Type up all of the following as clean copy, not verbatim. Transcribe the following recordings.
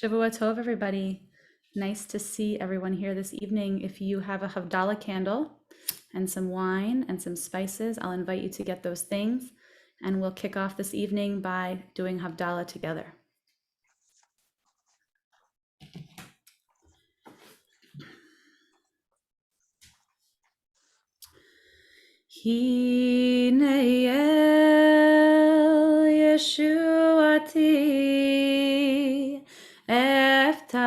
Shavua Tov, everybody. Nice to see everyone here this evening. If you have a Havdalah candle and some wine and some spices, I'll invite you to get those things, and we'll kick off this evening by doing Havdalah together. Hine el Yeshuati eftach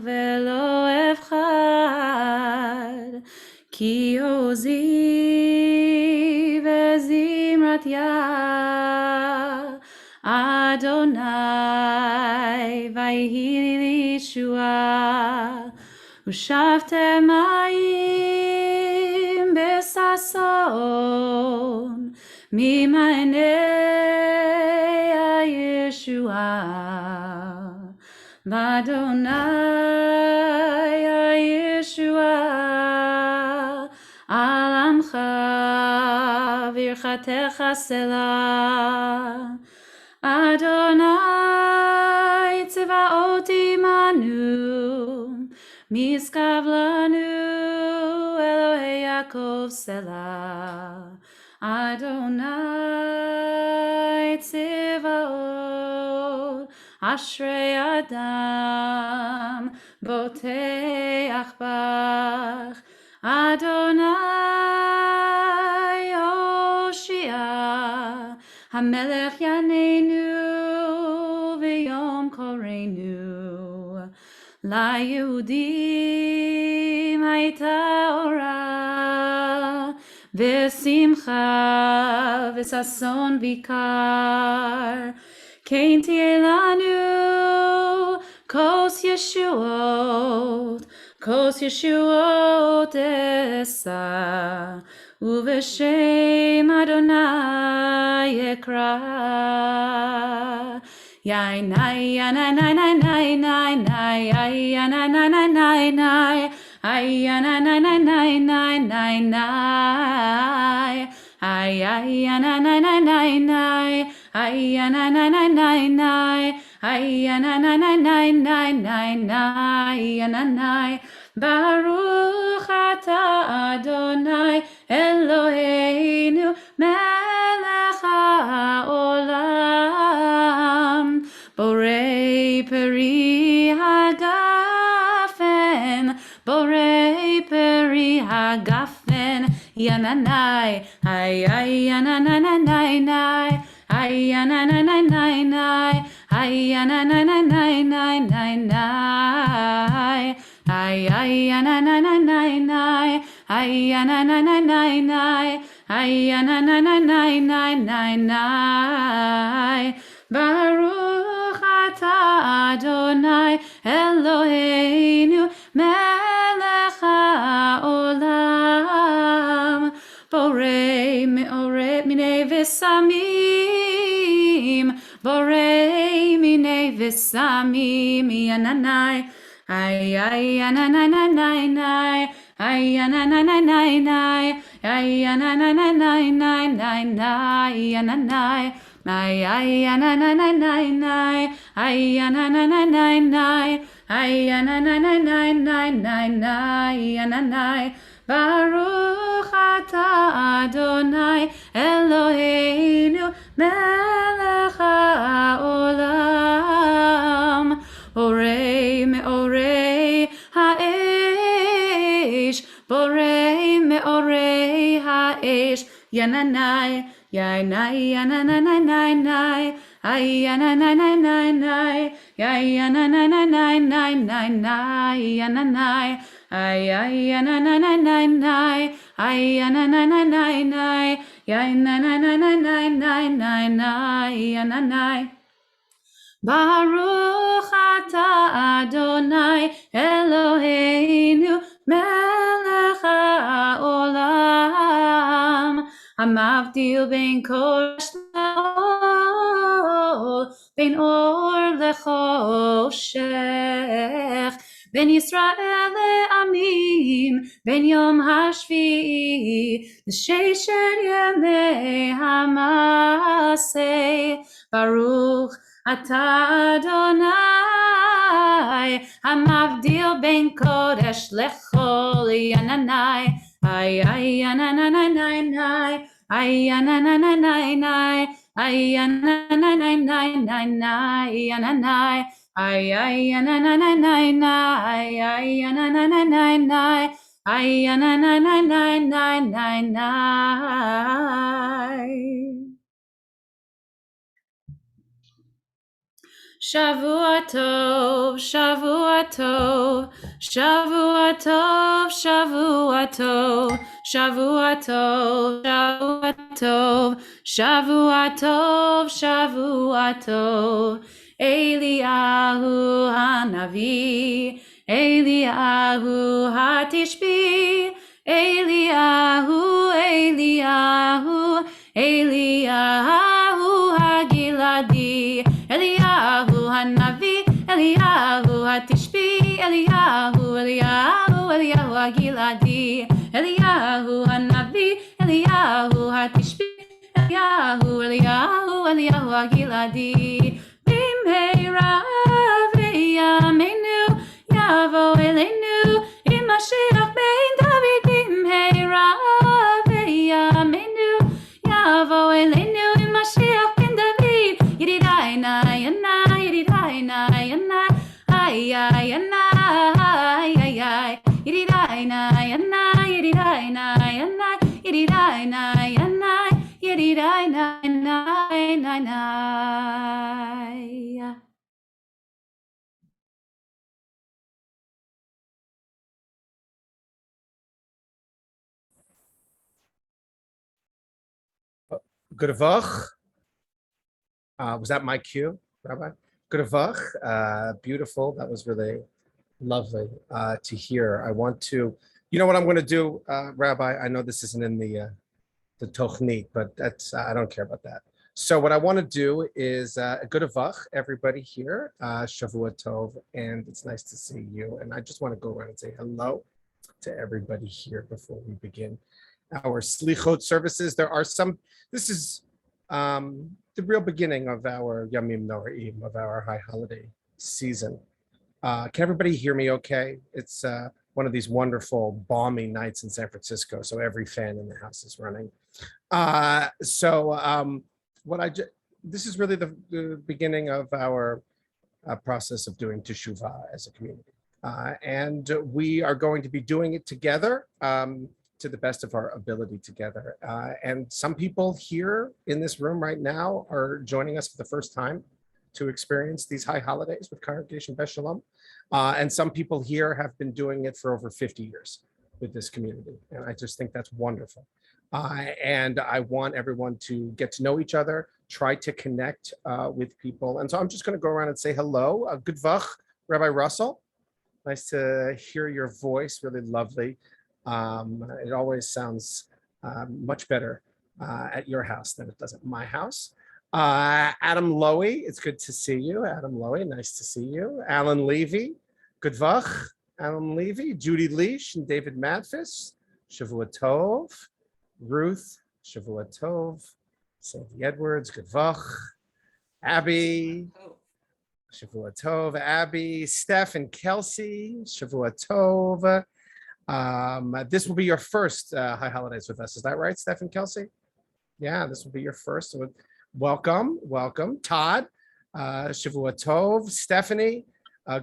velo evchad ki ozi vezimrat ya Adonai vayhi li Yeshua ushavtem mayim besason mimanei Yeshua Adonai Yeshua alamcha virchatecha selah Adonai tzvaot imanu miskav lanu Elohei Yaakov selah Adonai tzvaot Ashrei Adam boteach bach Adonai Hoshia Hamelech Yaneinu v'yom korenu La Yehudim hayta ora v'simcha v'sason vikar Kein tieh lanu kos Yeshuot esa uv'shem Adonai ekra Yai nai yana nai nai nai nai nai yana nai nai nai nai yana nai nai nai nai nai nai yana nai nai nai nai yana nai nai nai nai yana nai nai nai nai nai nai yana nai Baruch atah Adonai Eloheinu melech haolam Borei peri hagafen Yananai yananai nai yananai nai nai yananai nai nai nai nai yananai nai nai yananai nai nai yananai nai nai nai Baruch atah Adonai Eloheinu melech haolam Borei me'od v'samim, borei minei v'samim, yananai, ay yananai, ay yananai, ay yananai, yananai. Ay yananai, ay yananai, ay yananai. Baruch atah Adonai Eloheinu melech haolam, borei meorei ha'esh, borei meorei ha'esh, yananai, yananai, ay yananai, ay yananai, ay yananai, ay yananai. Baruch atah Adonai Eloheinu melech haolam, hamavdil ben kodesh le'ol, ben or lechoshech, ben Yisrael le'amim, ben yom hashvi'i l'sheshet yemei hamaseh. Baruch atah Adonai, hamavdil ben kodesh lechol, yananai, ay yananai, ay yananai, ay yananai, yananai, ay yananai, ay yananai, ay yananai. Shavua tov, Shavua tov, Shavua tov, Shavua tov, Shavua tov, Shavua tov, Shavua tov. Eliyahu hanavi, Eliyahu hatishbi, Eliyahu hagiladi, Eliyahu hanavi, Eliyahu hatishbi, Eliyahu hagiladi, Eliyahu hanavi, Eliyahu hatishbi, Eliyahu hagiladi. Bimheira v'yameinu, yavo elenu, im Mashiach ben David. Bimheira v'yameinu, yavo elenu, im Mashiach ben David. Yididai na yana, yididai na yana, ay ay yana, ay ay ay. Yididai na yana, yididai na yana, yididai na yana, yididai na yana. Good was that my cue, Rabbi? Good beautiful. That was really lovely to hear. I want to, you know what I'm going to do, Rabbi? I know this isn't in the Tochnik, but that's I don't care about that. So what I want to do is good everybody here, Shavua Tov, and it's nice to see you. And I just want to go around and say hello to everybody here before we begin our Selichot services. There are some, this is the real beginning of our Yamim Noraim, of our high holiday season. Can everybody hear me okay? It's one of these wonderful balmy nights in San Francisco, so every fan in the house is running. This is really the beginning of our process of doing teshuvah as a community. And we are going to be doing it together to the best of our ability together. And some people here in this room right now are joining us for the first time to experience these high holidays with Congregation Beth Shalom. And some people here have been doing it for over 50 years with this community. And I just think that's wonderful. And I want everyone to get to know each other, try to connect with people. And so I'm just going to go around and say hello. Good vach, Rabbi Russell. Nice to hear your voice, really lovely. It always sounds much better at your house than it does at my house. Adam Lowy, it's good to see you. Adam Lowy, nice to see you. Alan Levy, good vach. Alan Levy, Judy Leash, and David Madfis, Shavua Tov. Ruth, Shavua Tov. Sandy Edwards, good vach. Abby, Shavua Tov. Abby, Steph, and Kelsey, Shavua Tov. This will be your first high holidays with us. Is that right, Steph and Kelsey? Yeah, this will be your first. So welcome. Todd, Shavua Tov. Stephanie,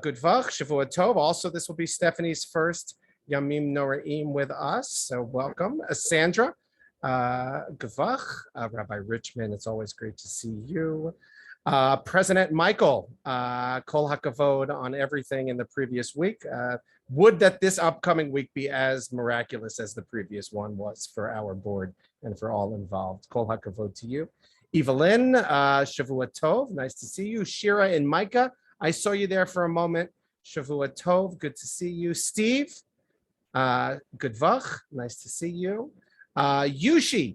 good vach, Shavua Tov. Also, this will be Stephanie's first Yamim Noraim with us. So welcome. Sandra, good vach. Rabbi Richmond, it's always great to see you. President Michael, Kol HaKavod on everything in the previous week. Would that this upcoming week be as miraculous as the previous one was for our board and for all involved. Kol HaKavod to you. Evelyn, Shavua Tov, nice to see you. Shira and Micah, I saw you there for a moment. Shavua Tov, good to see you. Steve, good vach, nice to see you. Yushi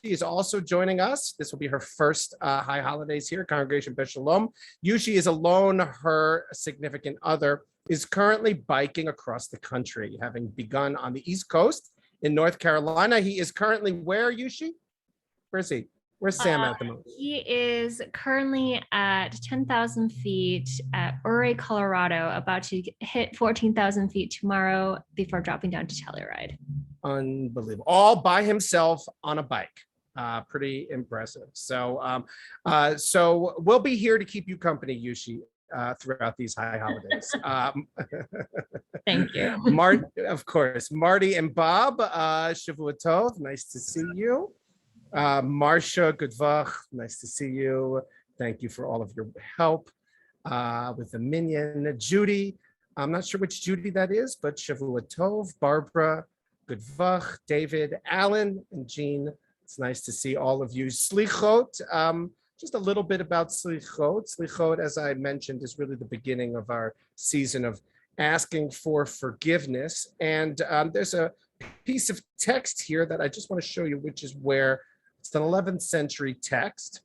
is also joining us. This will be her first high holidays here, Congregation Beshalom. Yushi is alone. Her significant other is currently biking across the country, having begun on the East Coast in North Carolina. He is currently where, Yushi? Where is he? Where's Sam at the moment? He is currently at 10,000 feet at Ouray, Colorado, about to hit 14,000 feet tomorrow before dropping down to Telluride. Unbelievable. All by himself on a bike. Pretty impressive. So we'll be here to keep you company, Yushi, throughout these high holidays. Thank you. Of course. Marty and Bob, Shavua Tov, nice to see you. Marcia, good vach, nice to see you. Thank you for all of your help with the minyan. Judy, I'm not sure which Judy that is, but Shavua Tov. Barbara, good vach. David, Alan, and Jean, it's nice to see all of you. Selichot, just a little bit about Selichot. Selichot, as I mentioned, is really the beginning of our season of asking for forgiveness. And there's a piece of text here that I just want to show you, which is where it's an 11th century text.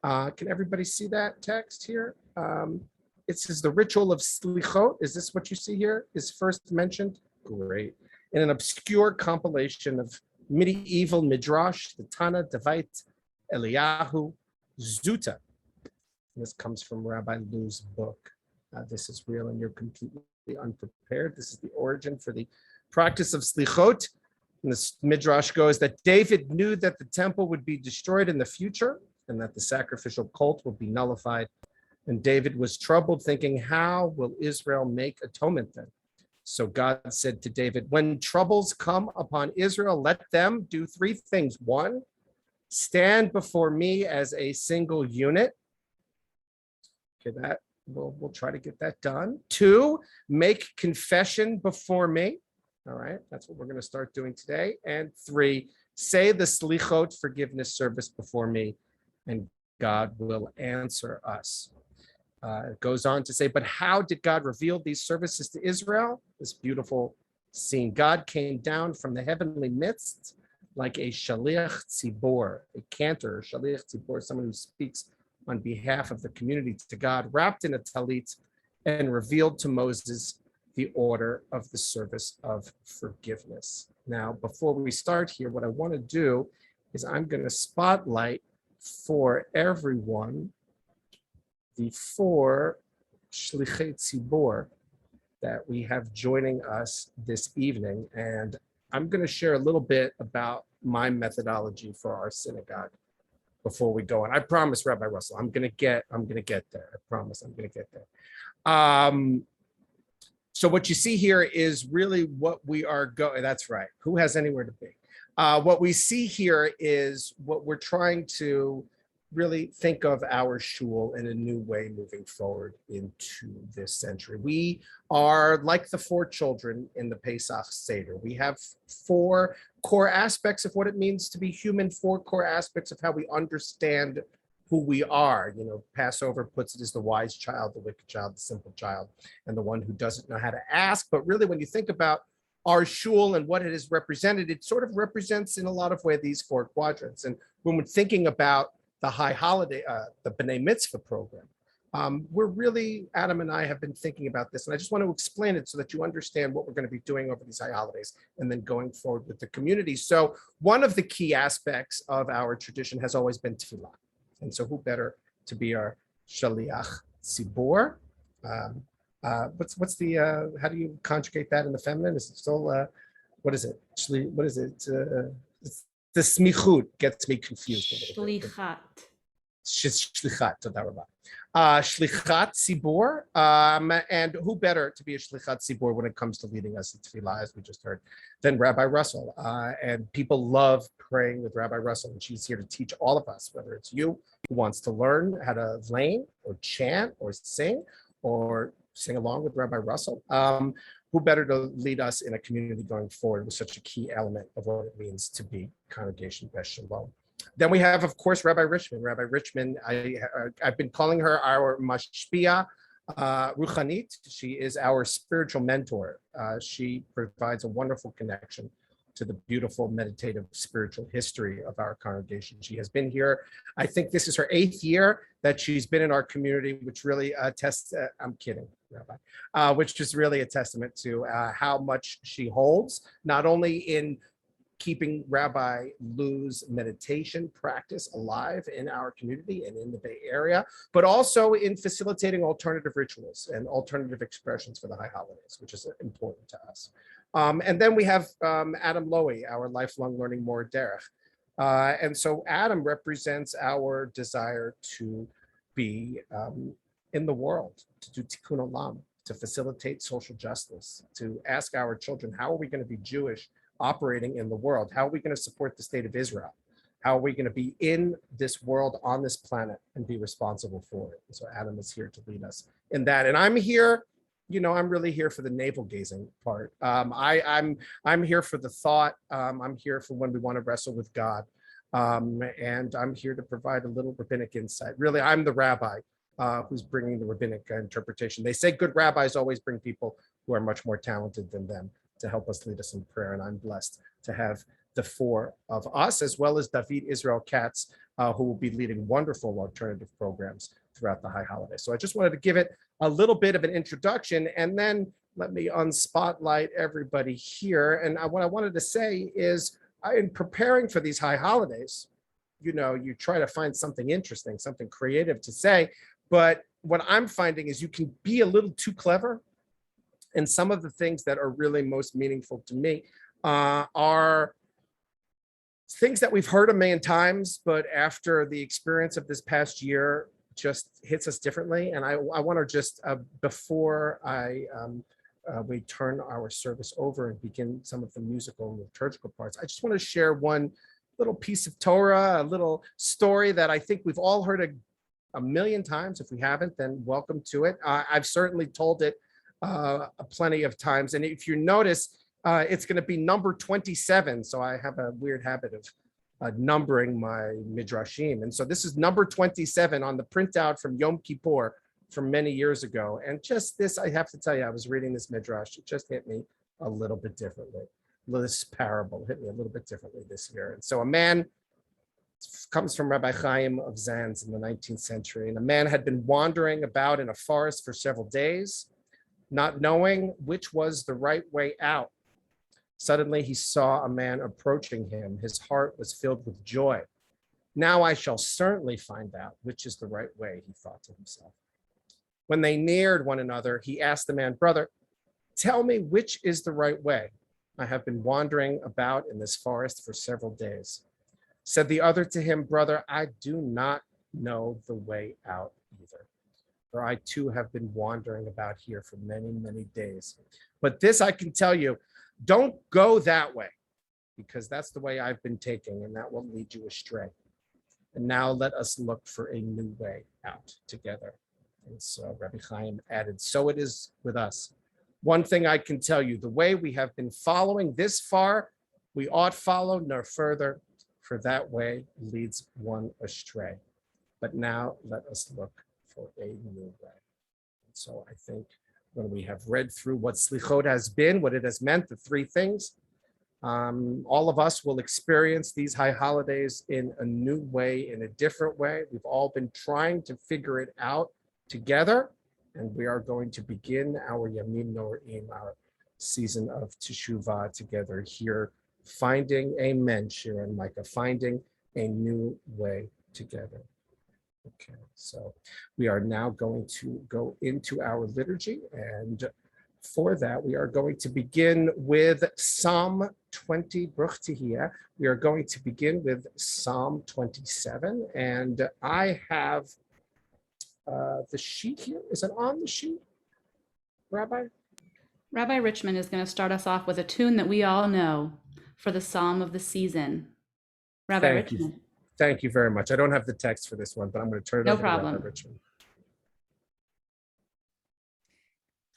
Can everybody see that text here? It says the ritual of Selichot. Is this what you see here? Is first mentioned? Great. In an obscure compilation of medieval midrash, the Tana, Devait, Eliyahu, Zuta. This comes from Rabbi Lou's book. This is real and you're completely unprepared. This is the origin for the practice of Selichot. And this midrash goes that David knew that the temple would be destroyed in the future and that the sacrificial cult would be nullified. And David was troubled, thinking, how will Israel make atonement then? So God said to David, when troubles come upon Israel, let them do three things. One, stand before me as a single unit. Okay, that we'll try to get that done. Two, make confession before me. All right, that's what we're going to start doing today. And three, say the Selichot forgiveness service before me, and God will answer us. It goes on to say, but how did God reveal these services to Israel? This beautiful scene. God came down from the heavenly midst like a shaliach tzibor, a cantor, shaliach tzibor, someone who speaks on behalf of the community to God, wrapped in a talit, and revealed to Moses the order of the service of forgiveness. Now, before we start here, what I want to do is I'm going to spotlight for everyone the four shlichei tzibor that we have joining us this evening. And I'm going to share a little bit about my methodology for our synagogue before we go on. I promise, Rabbi Russell, I'm going to get there. I promise I'm going to get there. So what you see here is really what we are going. That's right. Who has anywhere to be? What we see here is what we're trying to really think of our shul in a new way moving forward into this century. We are like the four children in the Pesach Seder. We have four core aspects of what it means to be human, four core aspects of how we understand who we are. You know, Passover puts it as the wise child, the wicked child, the simple child, and the one who doesn't know how to ask. But really, when you think about our shul and what it has represented, it sort of represents in a lot of ways these four quadrants. And when we're thinking about the high holiday, the B'nai Mitzvah program, we're really, Adam and I have been thinking about this, and I just want to explain it so that you understand what we're going to be doing over these high holidays and then going forward with the community. So one of the key aspects of our tradition has always been tefillah. And so who better to be our shaliach tzibor? What's the, how do you conjugate that in the feminine? Is it still, what is it? What is it? The smichut gets me confused a little bit. Shlichat. Shlichat, toda rabba. Shlichat Tzibor, and who better to be a Shlichat Tzibor when it comes to leading us in tefillah, as we just heard, than Rabbi Russell. And people love praying with Rabbi Russell, and she's here to teach all of us, whether it's you who wants to learn how to lane or chant or sing along with Rabbi Russell. Who better to lead us in a community going forward with such a key element of what it means to be congregation Beth Shalom. Then we have, of course, Rabbi Richmond. Rabbi Richmond, I've been calling her our mashpia ruchanit. She is our spiritual mentor. She provides a wonderful connection to the beautiful meditative spiritual history of our congregation. She has been here. I think this is her 8th year that she's been in our community, which really attests, I'm kidding, Rabbi, which is really a testament to how much she holds, not only in keeping Rabbi Lou's meditation practice alive in our community and in the Bay Area, but also in facilitating alternative rituals and alternative expressions for the high holidays, which is important to us. And then we have Adam Lowy, our lifelong learning more derech. And so Adam represents our desire to be in the world, to do tikkun olam, to facilitate social justice, to ask our children, how are we going to be Jewish operating in the world? How are we going to support the state of Israel? How are we going to be in this world, on this planet, and be responsible for it? And so Adam is here to lead us in that. And I'm here, I'm really here for the navel gazing part. I'm here for the thought. I'm here for when we want to wrestle with God. And I'm here to provide a little rabbinic insight. Really, I'm the rabbi who's bringing the rabbinic interpretation. They say good rabbis always bring people who are much more talented than them to help us lead us in prayer. And I'm blessed to have the four of us, as well as David Israel Katz, who will be leading wonderful alternative programs throughout the high holidays. So I just wanted to give it a little bit of an introduction, and then let me unspotlight everybody here. And what I wanted to say is, in preparing for these high holidays, you try to find something interesting, something creative to say, but what I'm finding is you can be a little too clever. And some of the things that are really most meaningful to me are things that we've heard a million times, but after the experience of this past year just hits us differently. And I want to just, before we turn our service over and begin some of the musical and liturgical parts, I just want to share one little piece of Torah, a little story that I think we've all heard a million times. If we haven't, then welcome to it. I've certainly told it plenty of times. And if you notice, it's going to be number 27. So I have a weird habit of numbering my midrashim. And so this is number 27 on the printout from Yom Kippur from many years ago. And just this, I have to tell you, I was reading this midrash. It just hit me a little bit differently. This parable hit me a little bit differently this year. And so a man comes from Rabbi Chaim of Zanz in the 19th century. And a man had been wandering about in a forest for several days, not knowing which was the right way out. Suddenly he saw a man approaching him. His heart was filled with joy. Now I shall certainly find out which is the right way, he thought to himself. When they neared one another, he asked the man, "Brother, tell me which is the right way. I have been wandering about in this forest for several days." Said the other to him, "Brother, I do not know the way out either. For I too have been wandering about here for many, many days. But this I can tell you, don't go that way, because that's the way I've been taking, and that will lead you astray. And now let us look for a new way out together." And so Rabbi Chaim added, "So it is with us. One thing I can tell you, the way we have been following this far, we ought follow no further, for that way leads one astray. But now let us look for a new way." And so I think when we have read through what Selichot has been, what it has meant, the three things. All of us will experience these high holidays in a new way, in a different way. We've all been trying to figure it out together, and we are going to begin our Yamim Norim, our season of teshuvah together here, finding, amen, Shira and Micah, finding a new way together. Okay, so we are now going to go into our liturgy, and for that, we are going to begin with Psalm 20, Bruch Tehiyah. We are going to begin with Psalm 27, and I have the sheet here. Is it on the sheet, Rabbi? Rabbi Richmond is going to start us off with a tune that we all know for the Psalm of the season. Rabbi Richmond. Thank you very much. I don't have the text for this one, but I'm going to turn it over to Rabbi Richmond.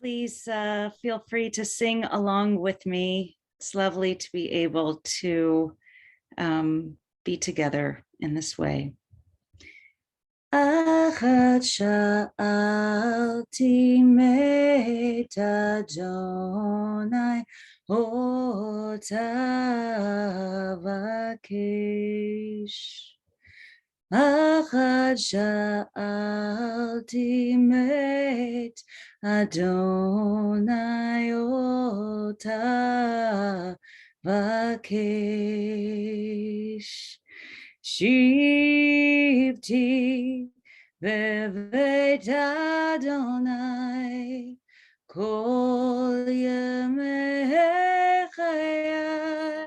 Please feel free to sing along with me. It's lovely to be able to be together in this way. Achat sha'alti met Adonai ota vakesh. Achat sha'alti met Adonai ota vakesh. Shivti beveit Adonai kol yemei chayai.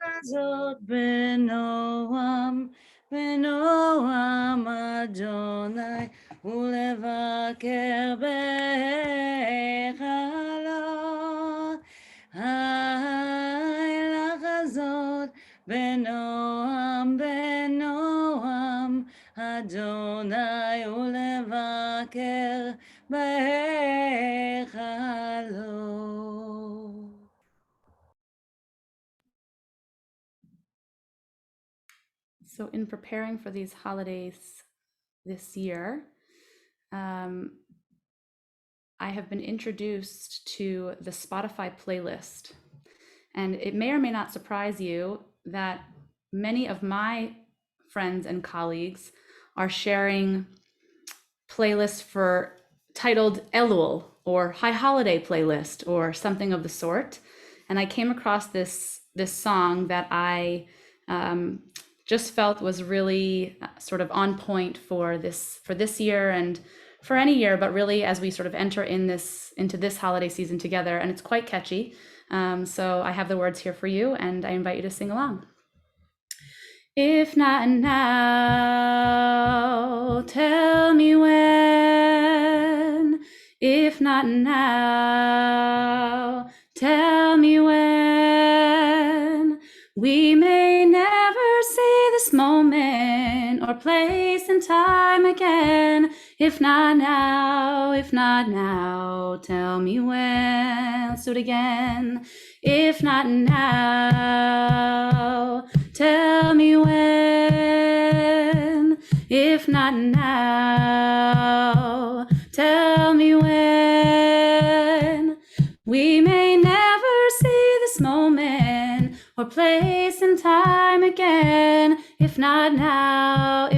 Hazot benoam Adonai ulevaker bechalo. Hazot benoam Adonai ulevaker bechalo. So in preparing for these holidays this year, I have been introduced to the Spotify playlist. And it may or may not surprise you that many of my friends and colleagues are sharing playlists titled Elul or High Holiday Playlist or something of the sort. And I came across this song that I just felt was really sort of on point for this year and for any year, but really as we sort of enter into this holiday season together. And it's quite catchy. So I have the words here for you, and I invite you to sing along. If not now, tell me when. If not now, tell me when. We may never see this moment or place and time again. If not now, tell me when. Let's do it again. If not now, tell me when. If not now, tell me when. We may never see this moment or place and time again. If not now,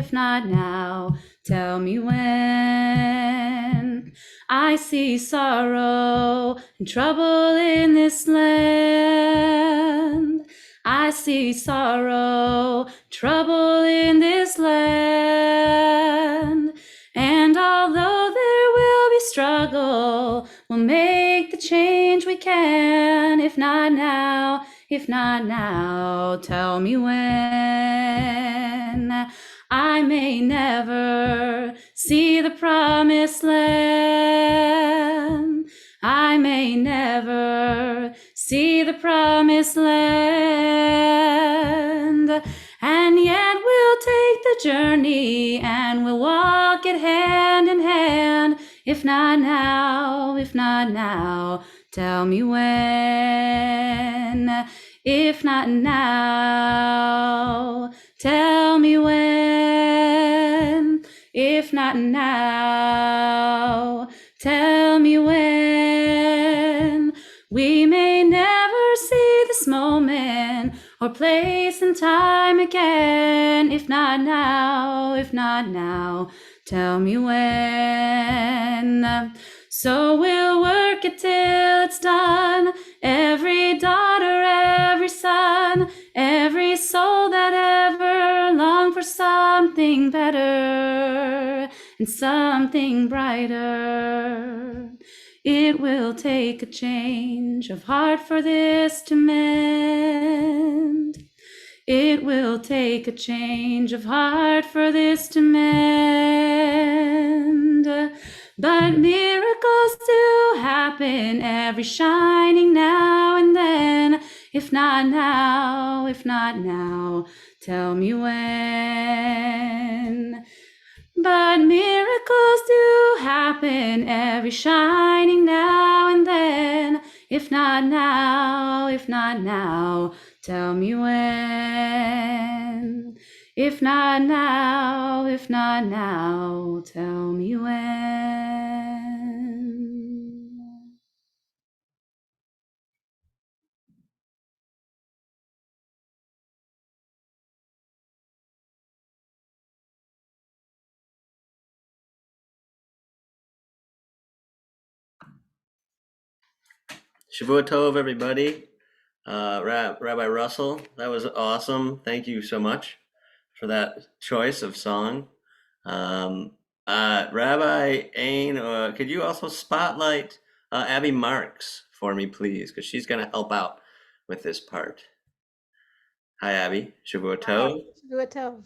tell me when. I see sorrow and trouble in this land. I see sorrow, trouble in this land. And although there will be struggle, we'll make the change we can. If not now, tell me when. I may never see the promised land. I may never see the promised land. And yet we'll take the journey and we'll walk it hand in hand. If not now, tell me when. If not now, tell me when. If not now, tell me when. We may never see this moment or place and time again. If not now, tell me when. So we'll work it till it's done. Every daughter, every son, every soul that ever longed for something better and something brighter. It will take a change of heart for this to mend. It will take a change of heart for this to mend. But miracles do happen every shining now and then. If not now, tell me when. But miracles do happen every shining now and then. If not now, tell me when. If not now, tell me when. Shavua Tov, everybody. Rabbi Russell, that was awesome. Thank you so much for that choice of song. Rabbi Ain, could you also spotlight Abby Marks for me, please? Because she's going to help out with this part. Hi, Abby. Shavua Tov. Shavua Tov.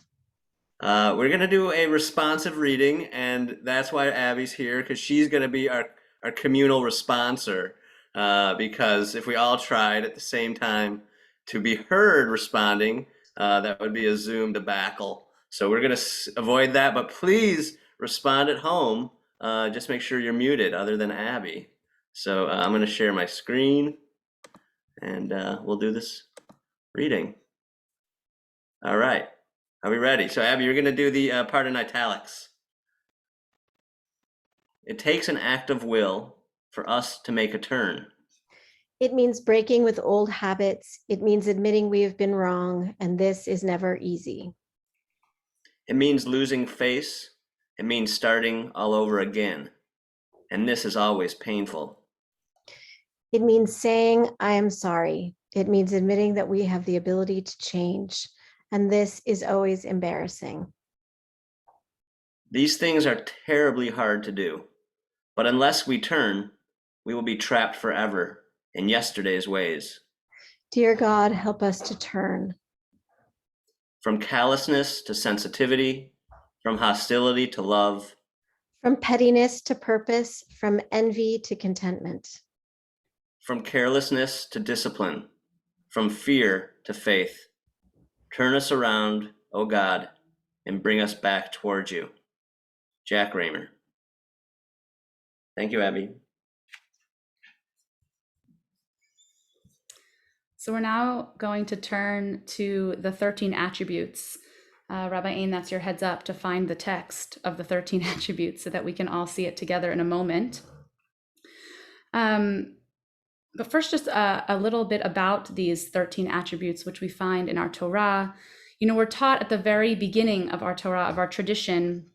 We're going to do a responsive reading, and that's why Abby's here, because she's going to be our communal responser. Because if we all tried at the same time to be heard responding, that would be a Zoom debacle. So we're going to avoid that, but please respond at home. Just make sure you're muted other than Abby. So I'm going to share my screen and we'll do this reading. All right. Are we ready? So Abby, you're going to do the part in italics. It takes an act of will for us to make a turn. It means breaking with old habits. It means admitting we have been wrong, and this is never easy. It means losing face. It means starting all over again. And this is always painful. It means saying, I am sorry. It means admitting that we have the ability to change, and this is always embarrassing. These things are terribly hard to do, but unless we turn, we will be trapped forever in yesterday's ways. Dear God, help us to turn. From callousness to sensitivity, from hostility to love. From pettiness to purpose, from envy to contentment. From carelessness to discipline, from fear to faith. Turn us around, O God, and bring us back towards you. Jack Raymer. Thank you, Abby. So we're now going to turn to the 13 attributes. Rabbi Ain, that's your heads up to find the text of the 13 attributes so that we can all see it together in a moment. But first, just a little bit about these 13 attributes, which we find in our Torah. You know, we're taught at the very beginning of our Torah, of our tradition,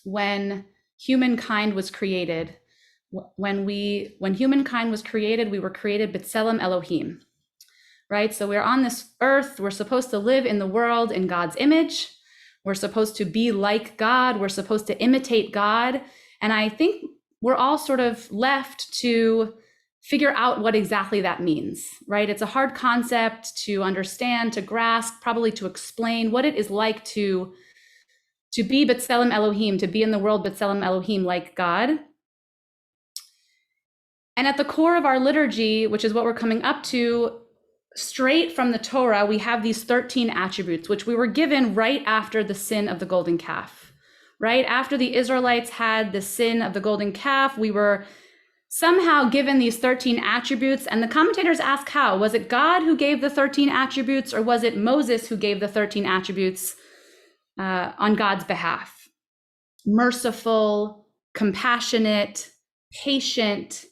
when humankind was created. When humankind was created, we were created B'Tselem Elohim, right? So we're on this earth. We're supposed to live in the world in God's image. We're supposed to be like God. We're supposed to imitate God. And I think we're all sort of left to figure out what exactly that means, right? It's a hard concept to understand, to grasp, probably to explain what it is like to be B'Tselem Elohim, to be in the world B'Tselem Elohim like God. And at the core of our liturgy, which is what we're coming up to, straight from the Torah, we have these 13 attributes, which we were given right after the sin of the golden calf, right? After the Israelites had the sin of the golden calf, we were somehow given these 13 attributes. And the commentators ask how. Was it God who gave the 13 attributes, or was it Moses who gave the 13 attributes on God's behalf? merciful, compassionate, patient,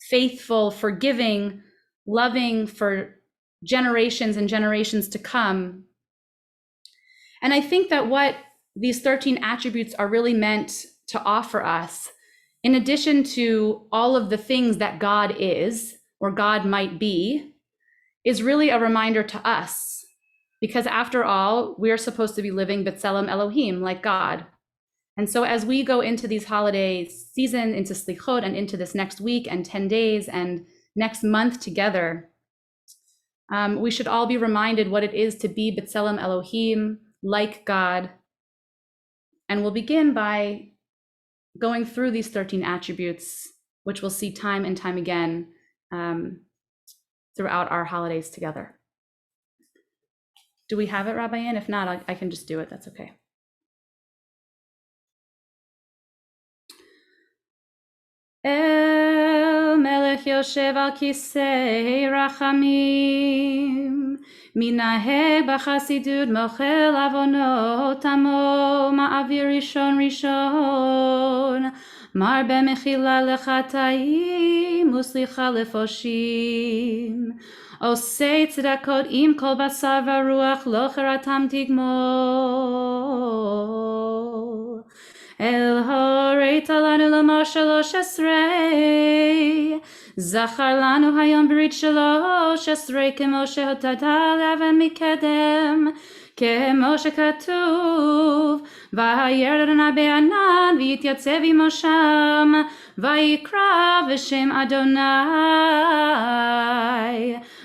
faithful, forgiving, loving for generations and generations to come. And I think that what these 13 attributes are really meant to offer us, in addition to all of the things that God is or God might be, is really a reminder to us. Because after all, we're supposed to be living B'Tselem Elohim, like God. And so as we go into these holiday season, into Selichot, and into this next week and 10 days and next month together, we should all be reminded what it is to be B'Tselem Elohim, like God. And we'll begin by going through these 13 attributes, which we'll see time and time again throughout our holidays together. Do we have it, Rabbi Ann? If not, I can just do it. That's okay. El melech yoshev al kisei rachamim, minaheg b'chasidut mochel avonot amo ma'avir rishon rishon, marbe mechila lechatayim uslicha lefoshim, osei tzedakot im kol basar v'ruach lo cheratam tigmol. El horeit alanu lomar shalosh esrei, zachar lanu hayom brit shalosh esrei kemo shehotada le'aven mikedem, kemo shekatuv, vahayer Adonai be'anan v'yityatzeh imosham, vayikra v'shem Adonai,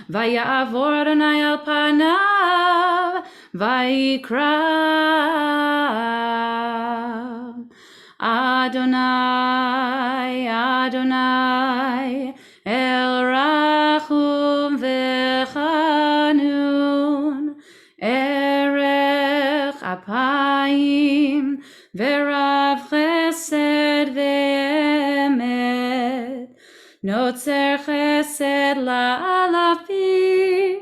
vayavor Adonai al panav, vayikra Adonai, Adonai, El Rachum V'Chanun, Erech Apayim, V'Rav Chesed V'Emet, Notzer Chesed La'alafim,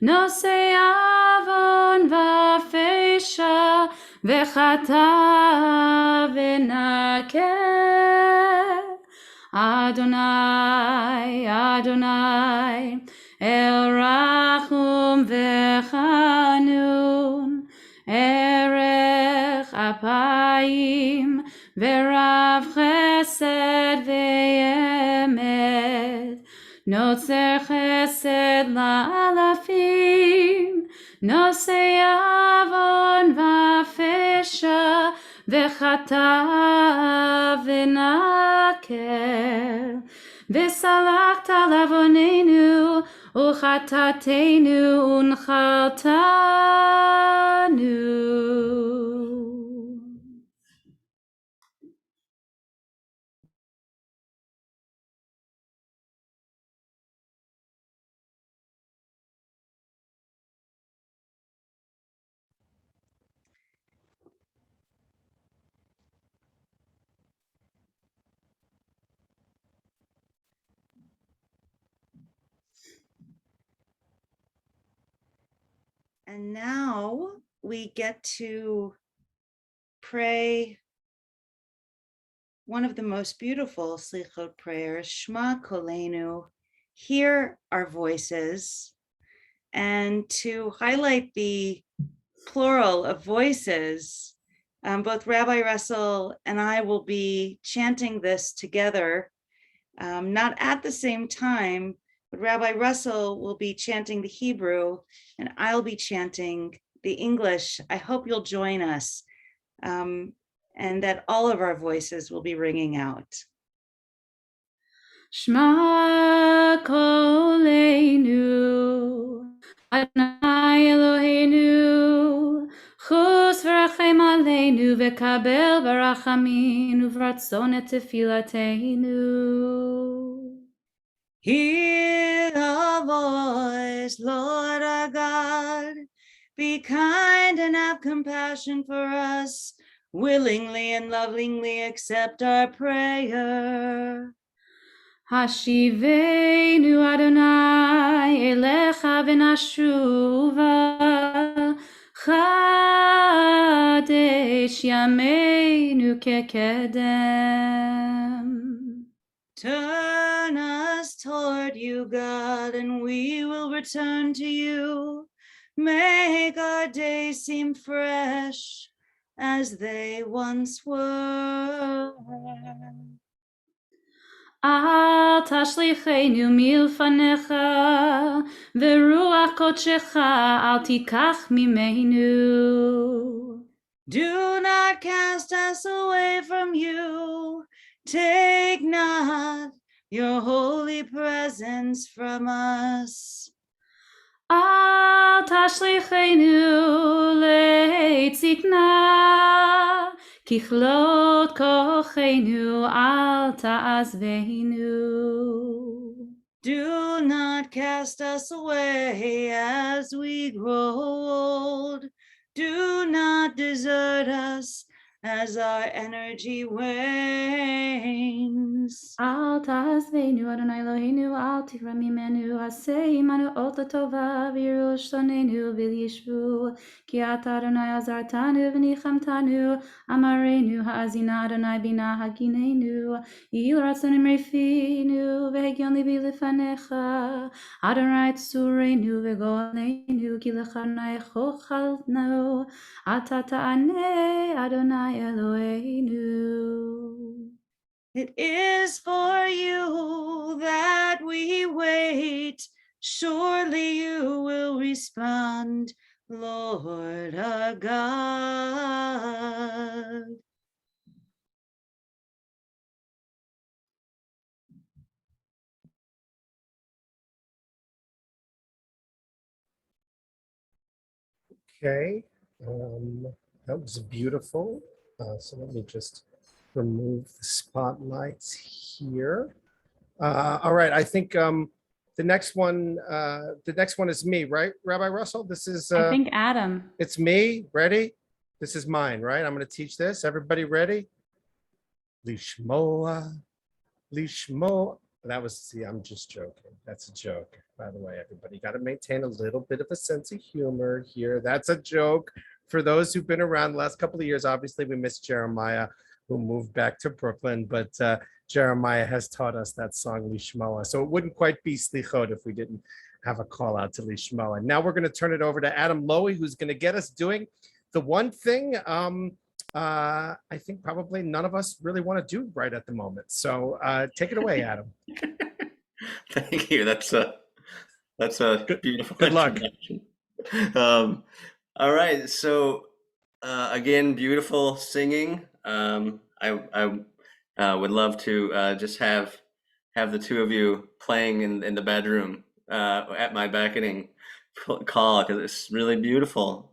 Nosei Avon V'Fesha, V'chata v'naker, Adonai, Adonai, El Rachum V'Chanun, Erech Apayim, V'Rav Chesed V'Emet, Notzer Chesed La'alafim, Nosei Avon V'Fesha, V'chata v'naker, V'salachta lavonenu, U'chatatenu u'nchaltanu. And now we get to pray one of the most beautiful Selichot prayers, Shema Kolenu, hear our voices. And to highlight the plural of voices, both Rabbi Russell and I will be chanting this together, not at the same time, but Rabbi Russell will be chanting the Hebrew and I'll be chanting the English. I hope you'll join us, and that all of our voices will be ringing out. Shema Kolenu, Adonai Eloheinu, Chus v'rachem aleinu, v'kabel b'rachamim, uv'ratzon et tefilateinu. Hear our voice, Lord our God. Be kind and have compassion for us. Willingly and lovingly accept our prayer. Hashivenu Adonai elecha v'nashuva chadei ויש ימינו כקדם. Turn us toward you, God, and we will return to you. Make our days seem fresh as they once were. אל תשליכנו מלפניך, ורוח קודשך אל תיקח ממנו. Do not cast us away from you. Take not your holy presence from us. אל תשליכנו לעת זקנה, ככלות כוחנו אל תעזבנו. Do not cast us away as we grow old. Do not desert us as our energy wanes. אל תעזבנו, אדוני אלוהינו, אל תגרע ממנו, עשה עמנו אות לטובה, ויראו לשוננו וישבו. כי אתה, אדוני, עזרתנו וניחמתנו, אמרנו, האזינה, אדוני, בינה הגיננו. יהי לרצוננו רפינו, והגיון ליבי לפניך. אדוני צורנו וגואלנו, כי לך אדוני חוכלנו, אתה תענה, אדוני אלוהינו. It is for you that we wait. Surely you will respond, Lord our God. Okay, that was beautiful. So let me just remove the spotlights here. All right, I think the next one is me, right, Rabbi Russell? This is I think Adam. it's me. Ready? This is mine, right? I'm going to teach this. Everybody ready? Lishmoa, Lishmoa. That was, see, I'm just joking. That's a joke, by the way, everybody. Got to maintain a little bit of a sense of humor here. That's a joke. For those who've been around the last couple of years, obviously we missed Jeremiah, who moved back to Brooklyn, but Jeremiah has taught us that song, Lishmoa. So it wouldn't quite be Selichot if we didn't have a call out to Lishmoa. Now we're going to turn it over to Adam Lowy, who's going to get us doing the one thing I think probably none of us really want to do right at the moment. So take it away, Adam. Thank you. That's a beautiful good luck. introduction. All right. So again, beautiful singing. I would love to just have the two of you playing in the bedroom at my beckoning call, because it's really beautiful.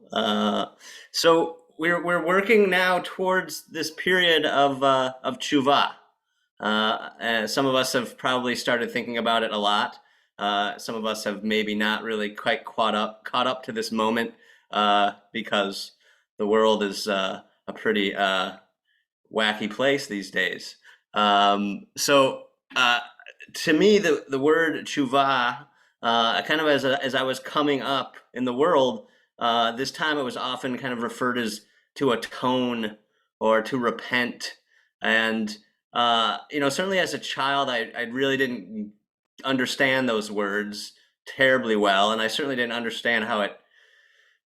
So we're working now towards this period of teshuvah. And some of us have probably started thinking about it a lot. Some of us have maybe not really quite caught up to this moment because the world is a pretty wacky place these days. So to me, the word teshuvah, kind of as I was coming up in the world, this time it was often kind of referred as to atone or to repent. And certainly as a child, I really didn't understand those words terribly well, and I certainly didn't understand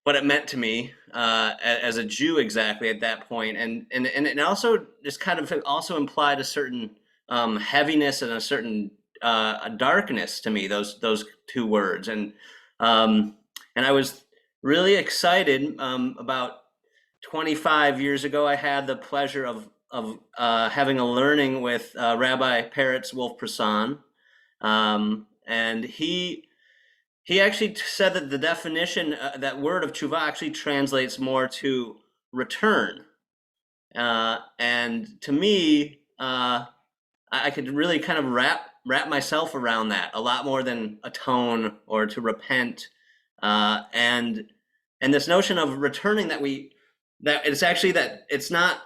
what it meant to me as a Jew exactly at that point. And it also just kind of also implied a certain heaviness and a certain darkness to me, those two words. And I was really excited. About 25 years ago, I had the pleasure of having a learning with Rabbi Peretz Wolf Prasan, and he actually said that the definition, that word of teshuvah actually translates more to return. And to me, I could really kind of wrap myself around that a lot more than atone or to repent. And this notion of returning, that it's not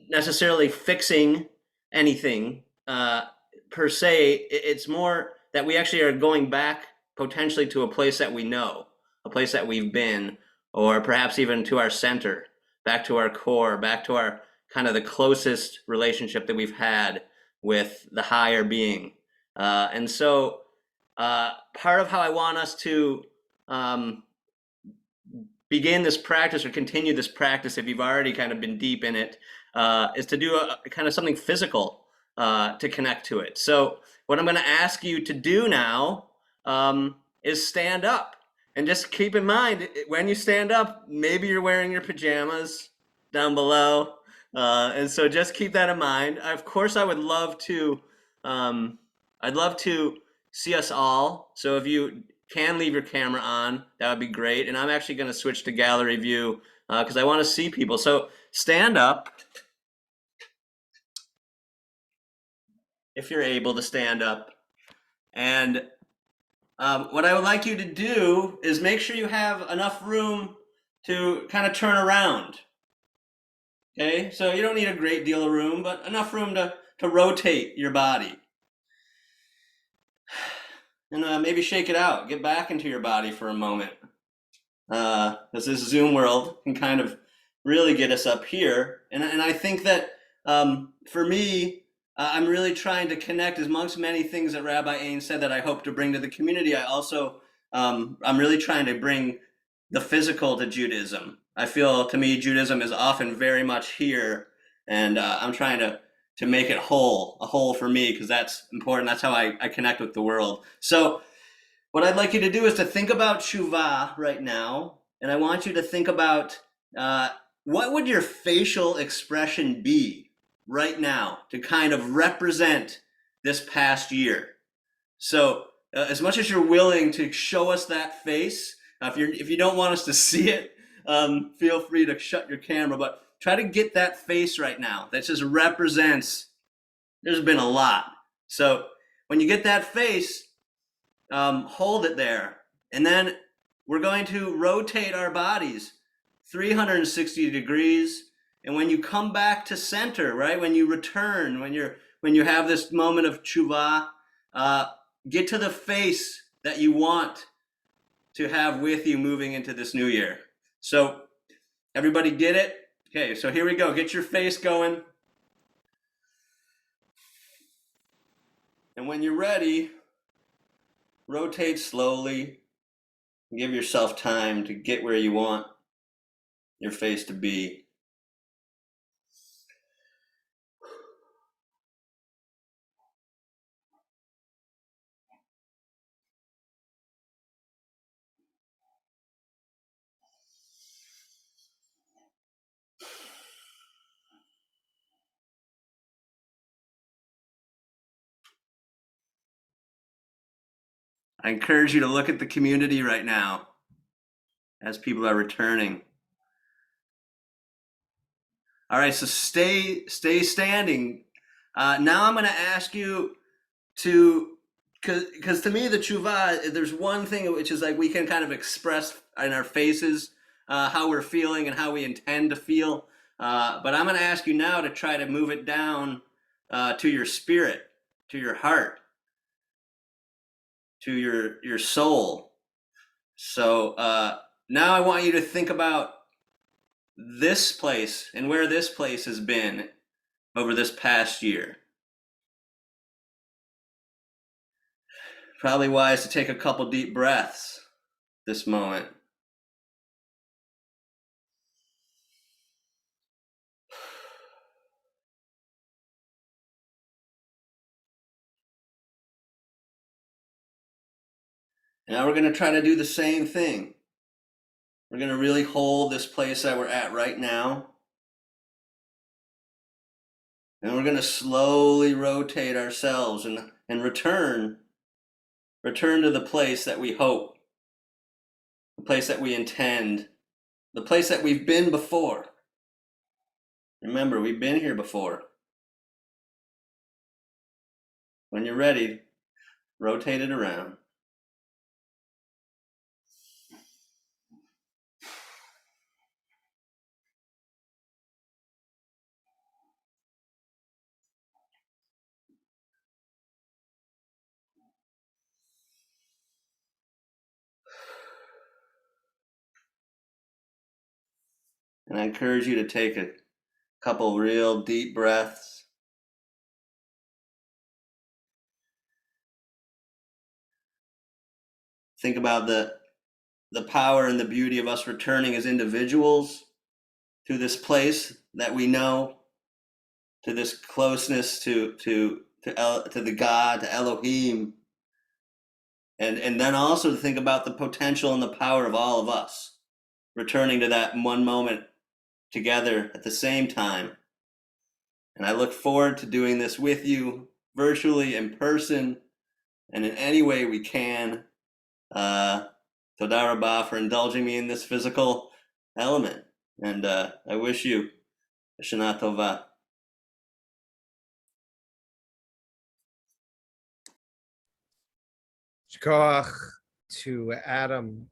necessarily fixing anything per se. It's more that we actually are going back potentially to a place that we know, a place that we've been, or perhaps even to our center. back to our core, back to our kind of the closest relationship that we've had with the higher being. And so part of how I want us to begin this practice or continue this practice, if you've already kind of been deep in it, is to do a kind of something physical to connect to it. So what I'm going to ask you to do now is stand up. And just keep in mind, when you stand up, maybe you're wearing your pajamas down below. And so just keep that in mind. Of course, I would love to, I'd love to see us all. So if you can leave your camera on, that would be great. And I'm actually going to switch to gallery view because I want to see people. So stand up if you're able to stand up. And what I would like you to do is make sure you have enough room to kind of turn around. Okay, so you don't need a great deal of room, but enough room to rotate your body. And maybe shake it out, get back into your body for a moment. Because this Zoom world can kind of really get us up here. And I think that for me, I'm really trying to connect amongst many things that Rabbi Ain said that I hope to bring to the community. I also, I'm really trying to bring the physical to Judaism. I feel, to me, Judaism is often very much here, and I'm trying to make it whole, a whole for me, because that's important. That's how I connect with the world. So what I'd like you to do is to think about teshuvah right now, and I want you to think about what would your facial expression be right now to kind of represent this past year. So as much as you're willing to show us that face, if you don't want us to see it, feel free to shut your camera, but try to get that face right now that just represents, there's been a lot. So when you get that face, hold it there. And then we're going to rotate our bodies 360 degrees. And when you come back to center, right, when you return, when you have this moment of teshuvah, get to the face that you want to have with you moving into this new year. So everybody get it? Okay, so here we go. Get your face going. And when you're ready, rotate slowly. Give yourself time to get where you want your face to be. I encourage you to look at the community right now as people are returning. All right, so stay standing. Now I'm going to ask you to, because to me the teshuvah, there's one thing which is like we can kind of express in our faces how we're feeling and how we intend to feel. But I'm going to ask you now to try to move it down to your spirit, to your heart, to your soul. So now I want you to think about this place and where this place has been over this past year. Probably wise to take a couple deep breaths this moment. Now we're going to try to do the same thing. We're going to really hold this place that we're at right now. And we're going to slowly rotate ourselves and return to the place that we hope, the place that we intend, the place that we've been before. Remember, we've been here before. When you're ready, rotate it around. And I encourage you to take a couple real deep breaths. Think about the power and the beauty of us returning as individuals to this place that we know, to this closeness to the God, to Elohim, and then also to think about the potential and the power of all of us returning to that one moment together at the same time. And I look forward to doing this with you virtually, in person, and in any way we can. Toda Rabah for indulging me in this physical element. And I wish you a Shana Tova. Shkoach to Adam.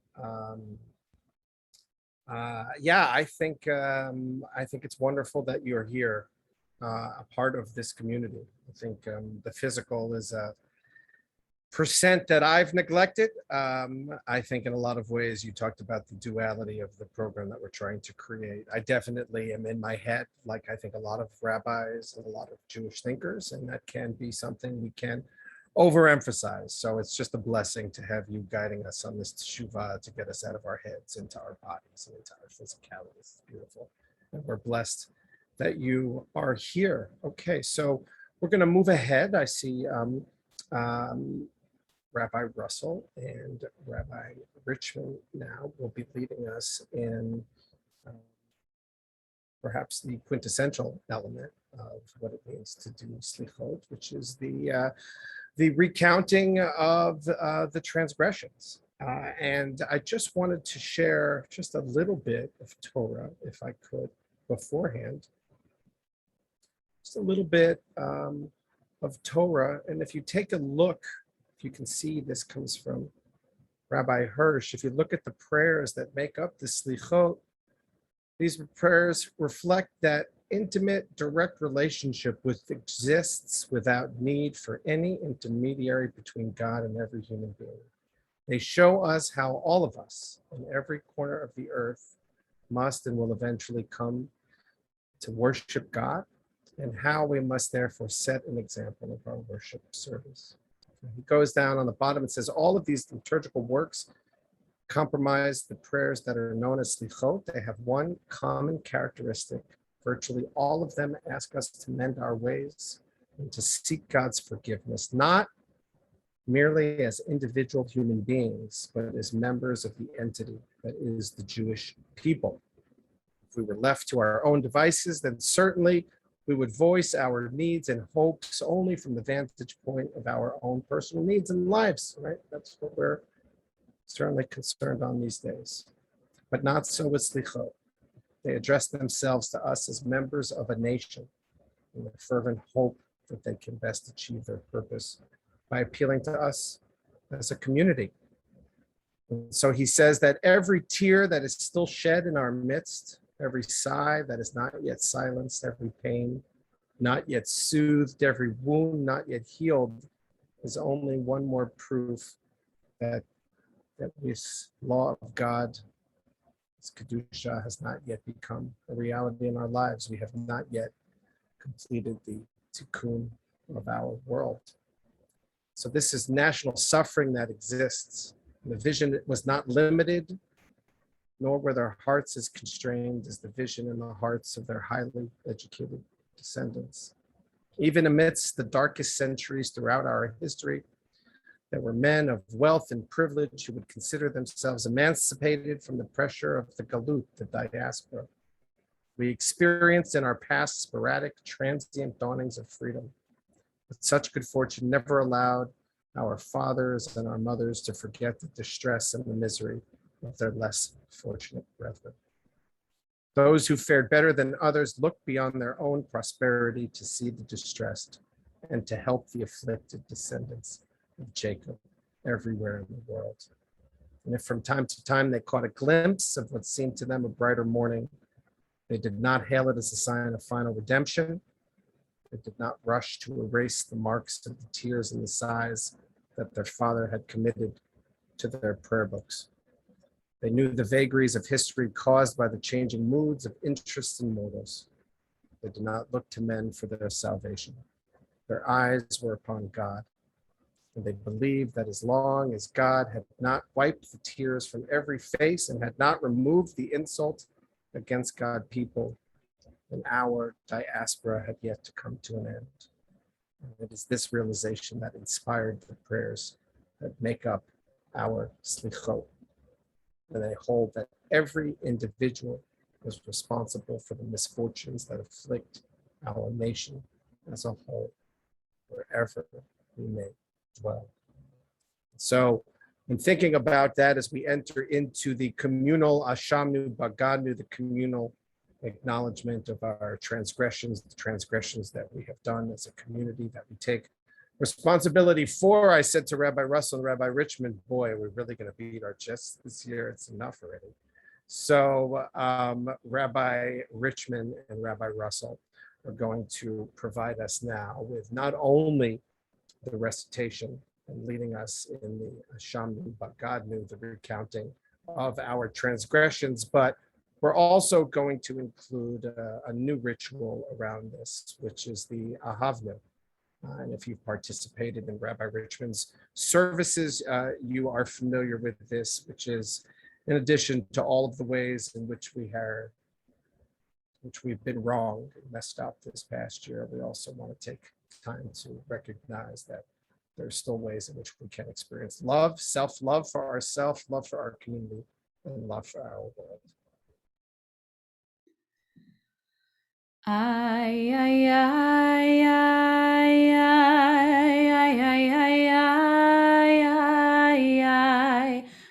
Yeah, I think it's wonderful that you're here, a part of this community. I think the physical is a percent that I've neglected. I think in a lot of ways you talked about the duality of the program that we're trying to create. I definitely am in my head, like I think a lot of rabbis and a lot of Jewish thinkers, and that can be something we can overemphasize. So it's just a blessing to have you guiding us on this teshuvah to get us out of our heads into our bodies and into our physicality. It's beautiful. And we're blessed that you are here. Okay, so we're going to move ahead. I see Rabbi Russell and Rabbi Richmond now will be leading us in perhaps the quintessential element of what it means to do slichot, which is the recounting of the transgressions. And I just wanted to share just a little bit of Torah, if I could, beforehand. Just a little bit of Torah. And if you take a look, you can see this comes from Rabbi Hirsch. If you look at the prayers that make up the Selichot, these prayers reflect that intimate, direct relationship which exists without need for any intermediary between God and every human being. They show us how all of us in every corner of the earth must and will eventually come to worship God, and how we must therefore set an example of our worship service. He goes down on the bottom and says, all of these liturgical works comprise the prayers that are known as slichot. They have one common characteristic. Virtually all of them ask us to mend our ways and to seek God's forgiveness, not merely as individual human beings, but as members of the entity that is the Jewish people. If we were left to our own devices, then certainly we would voice our needs and hopes only from the vantage point of our own personal needs and lives, right? That's what we're certainly concerned on these days. But not so with Slichot. They address themselves to us as members of a nation in the fervent hope that they can best achieve their purpose by appealing to us as a community. And so he says that every tear that is still shed in our midst, every sigh that is not yet silenced, every pain not yet soothed, every wound not yet healed, is only one more proof that this law of God, this Kedusha, has not yet become a reality in our lives. We have not yet completed the tikkun of our world. So this is national suffering that exists. The vision was not limited, nor were their hearts as constrained as the vision in the hearts of their highly educated descendants. Even amidst the darkest centuries throughout our history, there were men of wealth and privilege who would consider themselves emancipated from the pressure of the galut, the diaspora. We experienced in our past sporadic, transient dawnings of freedom. But such good fortune never allowed our fathers and our mothers to forget the distress and the misery of their less fortunate brethren. Those who fared better than others looked beyond their own prosperity to see the distressed and to help the afflicted descendants of Jacob everywhere in the world. And if from time to time they caught a glimpse of what seemed to them a brighter morning, they did not hail it as a sign of final redemption. They did not rush to erase the marks of the tears and the sighs that their father had committed to their prayer books. They knew the vagaries of history caused by the changing moods of interests in mortals. They did not look to men for their salvation. Their eyes were upon God, and they believed that as long as God had not wiped the tears from every face and had not removed the insult against God people, then our diaspora had yet to come to an end. And it is this realization that inspired the prayers that make up our Selichot. And they hold that every individual is responsible for the misfortunes that afflict our nation as a whole, wherever we may dwell. So, in thinking about that, as we enter into the communal Ashamnu Bagadnu, the communal acknowledgement of our transgressions, the transgressions that we have done as a community that we take responsibility for, I said to Rabbi Russell and Rabbi Richmond, boy, we're really going to beat our chests this year. It's enough already. So Rabbi Richmond and Rabbi Russell are going to provide us now with not only the recitation and leading us in the Shamnu Bagadnu, the recounting of our transgressions, but we're also going to include a new ritual around this, which is the Ahavnu. And if you've participated in Rabbi Richmond's services, you are familiar with this, which is in addition to all of the ways in which we've been wrong and messed up this past year, we also want to take time to recognize that there are still ways in which we can experience love, self-love for ourselves, love for our community, and love for our world. Ay, ay, ay, ay, ay, ay, ay, ay, ay,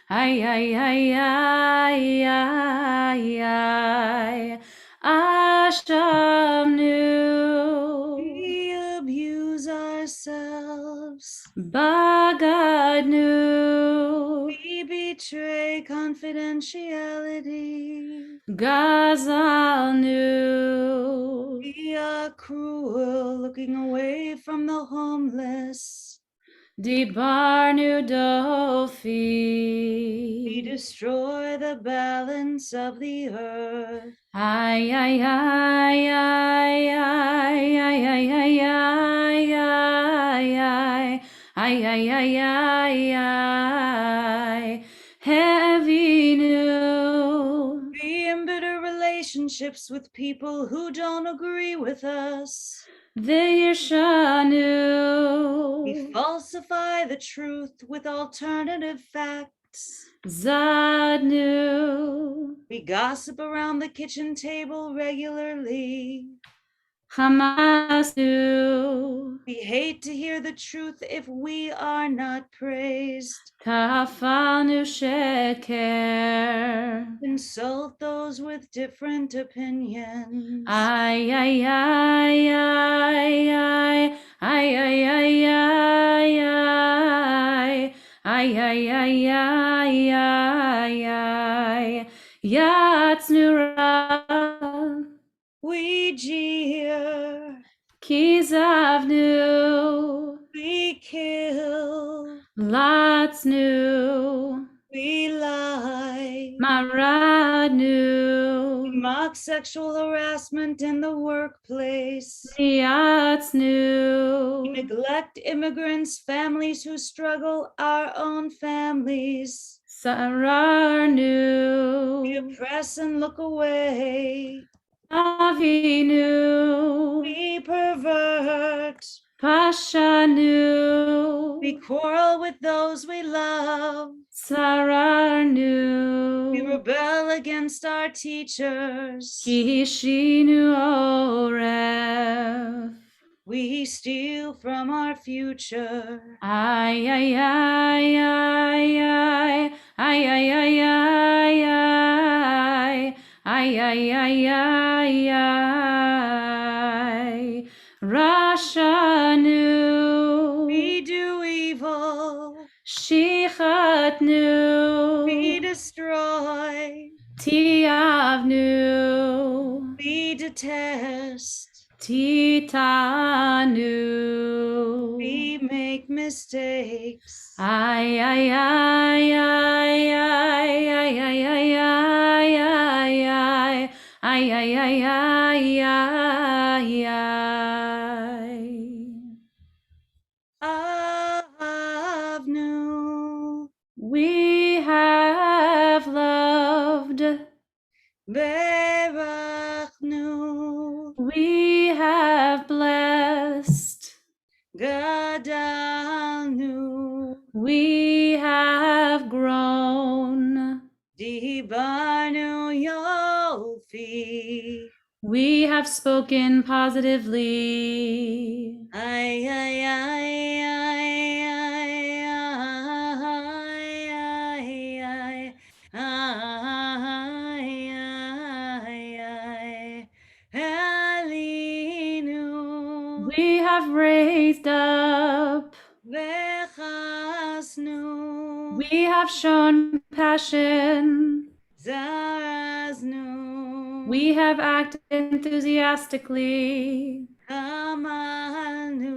ay, ay, ay, ay, ay, Ashamnu. We abuse ourselves. Bagadnu. We betray confidentiality. Gazalnu. We are cruel, looking away from the homeless. Dibarnu We dofi. destroy the balance of the earth. Ay, ay, ay, ay, ay, ay, ay, ay, ay, ay, ay, ay, ay, ay, ay, Havinu. We embitter relationships with people who don't agree with us. We V'yirshanu. falsify the truth with alternative facts. Zadnu. We gossip around the kitchen table regularly. Hamasnu. We hate to hear the truth if we are not praised. Tafalnu sheker. Insult those with different opinions. Ay, ay, ay, ay, ay, ay, ay, ay, ay, ay, ay, ay, ay, ay, ay, ay, Yatsnura. We jeer. Kizavnu. We kill. Latsnu. We lie. We Maradnu. mock sexual harassment in the workplace. We Yatsnu. neglect immigrants, families who struggle, our own families. We Sararnu. oppress and look away. Avinu. We pervert. Pashanu. We quarrel with those we love. We Sararnu. rebel against our teachers. Kishinu oref. We steal from our future. Ay, ay, ay, ay, ay, ay, ay, ay, ay, ay, ay, ay, ay, ay, ay, Rashanu. We do evil. Shichatnu. We destroy. Tiavnu. We detest. Titanu. We make mistakes. Ay, ay, ay, ay, ay, ay, ay, ay, Ay, ay, ay, ay, ay, ay. Ahavnu. We have loved. Berachnu. We have blessed. Gadalnu. We have grown. Dibarnu yofi. We have spoken positively. Ay, ay, ay, ay, ay, ay, ay, ay, Halinu. We have raised up. Vechasnu. We have shown passion. Zaraznu. We have acted enthusiastically. Kamalnu.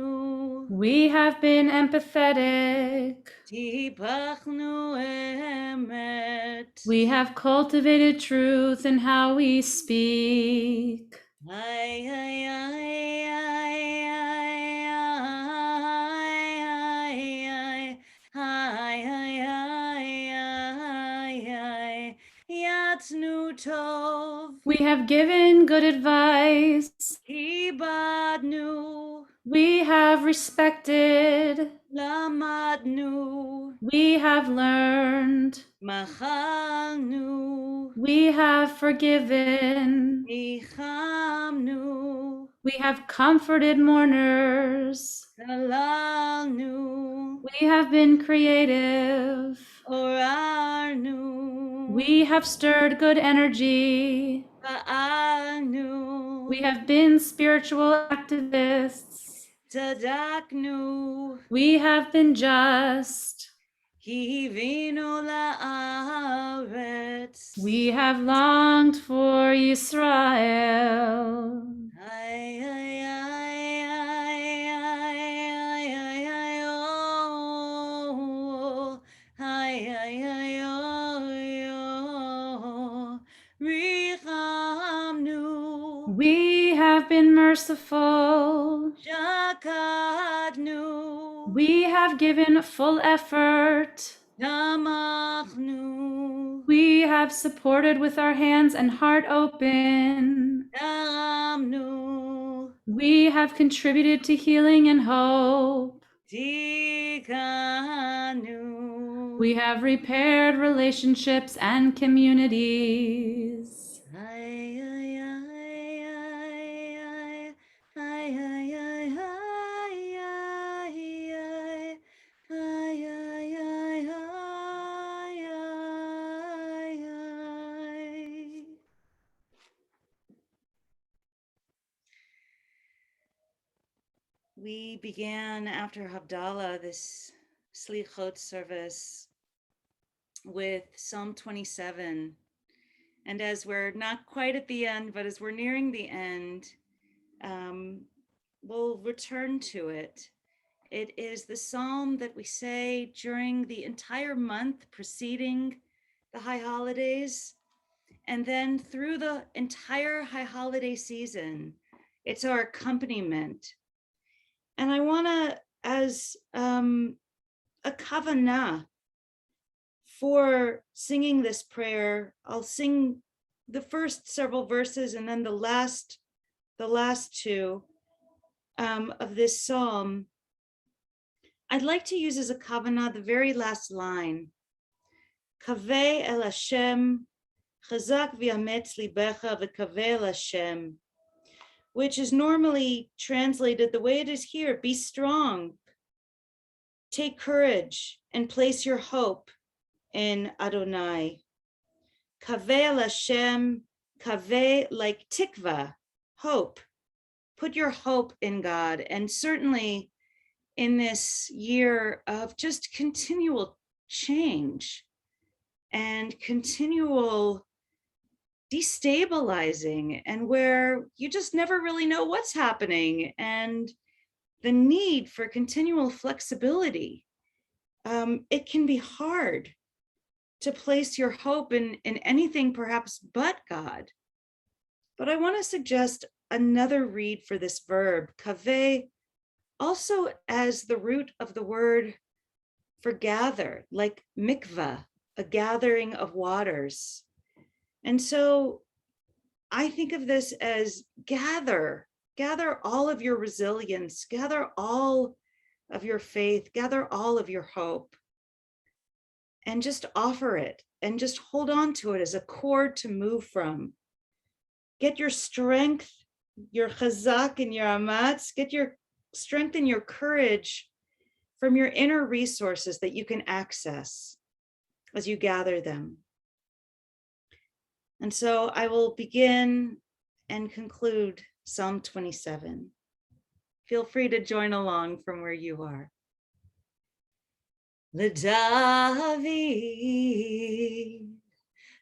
We have been empathetic. Tipachnu emet. We have cultivated truth in how we speak. Ay, ay, ay, ay, ay, ay, ay, ay, ay, ay, Yatnu tov. We have given good advice. Kibadnu. We have respected. Lamadnu. We have learned. Machalnu. We have forgiven. Nichamnu. We have comforted mourners. Halalnu. We have been creative. Orarnu. We have stirred good energy. Fa'alnu. We have been spiritual activists. Tzadaknu. We have been just. Kivinu la'aretz. We have longed for Israel. Ay, ay, ay, ay, ay, ay, ay, ay, oh. Ay, ay, ay, oh, oh. Richamnu. We have been merciful. Shakadnu. We have given full effort. Tamachnu. We have supported with our hands and heart open. Daramnu. We have contributed to healing and hope. Tikanu. We have repaired relationships and communities. Ay, ay, ay, ay, ay, ay, ay, ay, ay, ay, ay, ay, ay, ay. We began after Havdalah this Selichot service with Psalm 27. And as we're not quite at the end, but as we're nearing the end, we'll return to it. It is the psalm that we say during the entire month preceding the high holidays. And then through the entire high holiday season, it's our accompaniment. And I want to, as a kavanah for singing this prayer, I'll sing the first several verses and then the last two of this psalm. I'd like to use as a kavanah the very last line. Kaveh el Hashem, chazak v'yametz libecha v'kaveh el Hashem, which is normally translated the way it is here: be strong, take courage, and place your hope in Adonai. Kaveh el Hashem, kaveh like tikva, hope. Put your hope in God. And certainly in this year of just continual change and continual destabilizing, and where you just never really know what's happening, and the need for continual flexibility, it can be hard to place your hope in anything perhaps but God. But I want to suggest another read for this verb, kaveh, also as the root of the word for gather, like mikvah, a gathering of waters. And so I think of this as gather all of your resilience, gather all of your faith, gather all of your hope, and just offer it and just hold on to it as a cord to move from. Get your strength, your chazak and your amatz, get your strength and your courage from your inner resources that you can access as you gather them. And so I will begin and conclude Psalm 27. Feel free to join along from where you are. LeDavid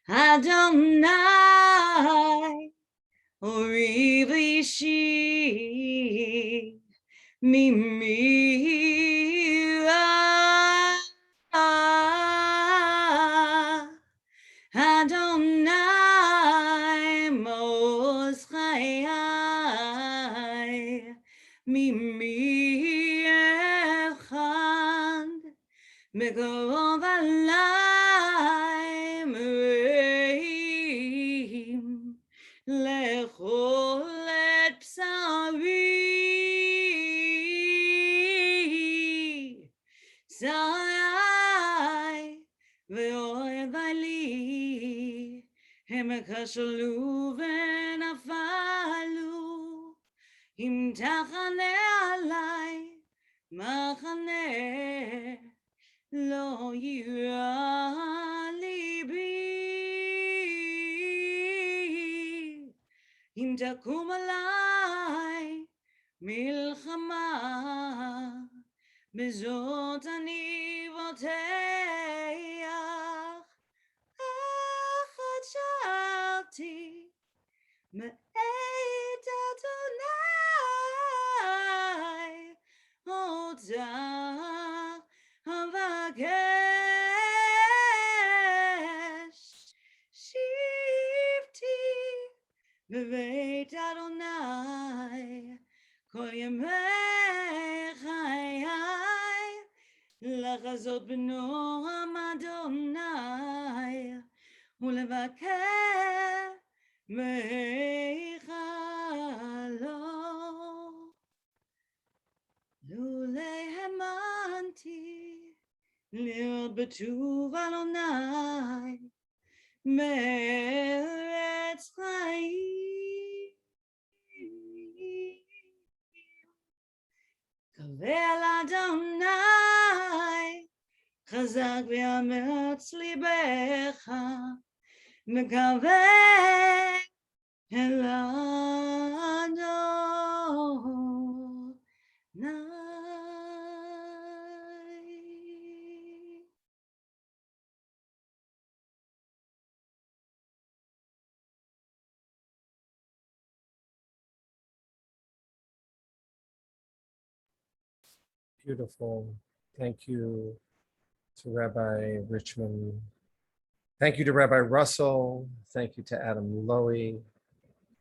Adonai Oriv Ishi Mimira Adonai Mos Chayai Mimi Echad Mekorov Alai Mereim Lechol et Psari Sarai Ve'oev li Hem kashalu ve'nafalu Im tachane alai Machane Lo yira libi Im takum alai milchama Bezot ani voteach Echad shalti Me'et Adonai Otach Havakesh Shivti Beveit Adonai Kol Yemei Chayai Lachazot b'noam Adonai Ulevaker Meichalo Lulei Hemanti Liot B'tuv Adonai Meretz Chaim Kavel Adonai Chazak v'yametz libecha Mekaveh el Adonai. Beautiful. Thank you to Rabbi Richmond. Thank you to Rabbi Russell. Thank you to Adam Lowy.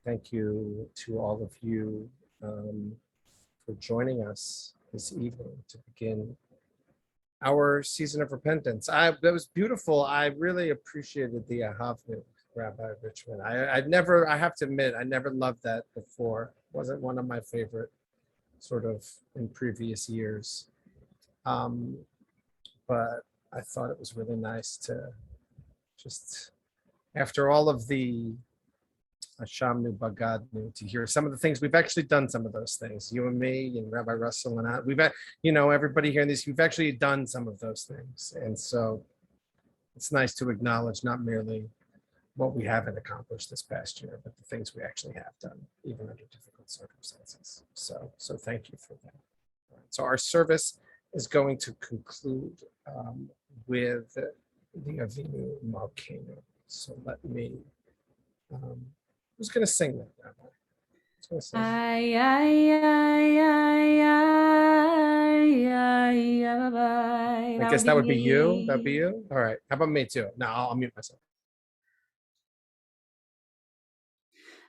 Thank you to all of you for joining us this evening to begin our season of repentance. That was beautiful. I really appreciated the Ahavnu, Rabbi Richmond. I have to admit, I never loved that before. It wasn't one of my favorite sort of in previous years. But I thought it was really nice to just, after all of the Hashamnu Bagadnu, to hear some of the things. We've actually done some of those things, you and me and Rabbi Russell and I. Everybody here in this, we've actually done some of those things. And so it's nice to acknowledge not merely what we haven't accomplished this past year, but the things we actually have done, even under difficult circumstances. So thank you for that. All right, so our service is going to conclude with the Avinu Malkeinu. So let me, who's going to sing that, Rabbi? Who's going to sing? Ay, ay, ay, ay, ay, ay, ay, I guess that would be you. That'd be me. you. All right. How about me too? No, I'll mute myself.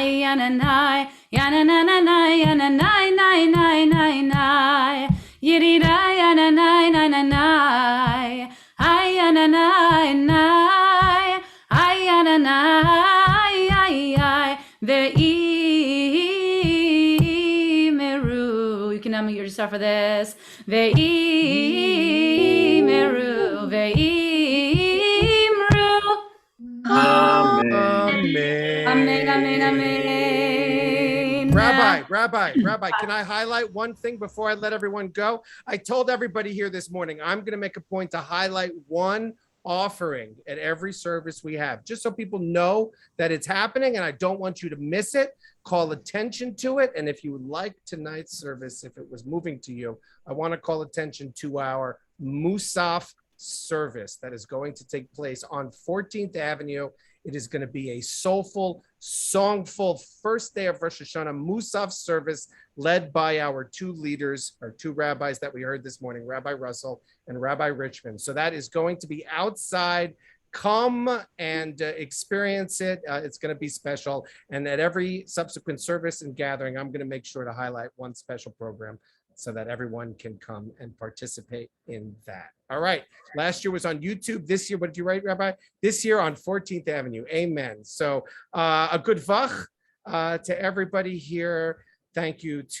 Ayananai, yanananai, yananai, nai, nai, nai, nai. Yiridai, yananai, nananai. Ayananai, nai. Ayananai, ay, ay. Ve'imeru. You can unmute yourself for this. Ve'imeru, ve'imru. Amen. Amen, amen, amen. Rabbi, can I highlight one thing before I let everyone go? I told everybody here this morning, I'm going to make a point to highlight one offering at every service we have, just so people know that it's happening, and I don't want you to miss it. Call attention to it. And if you would like tonight's service, if it was moving to you, I want to call attention to our Musoff service that is going to take place on 14th Avenue. It is going to be a soulful, songful first day of Rosh Hashanah Musoff service led by our two leaders, our two rabbis that we heard this morning, Rabbi Russell and Rabbi Richmond. So that is going to be outside. Come and experience it. It's going to be special. And at every subsequent service and gathering, I'm going to make sure to highlight one special program so that everyone can come and participate in that. All right. Last year was on YouTube. This year, what did you write, Rabbi? This year on 14th Avenue. Amen. So a good vach to everybody here. Thank you to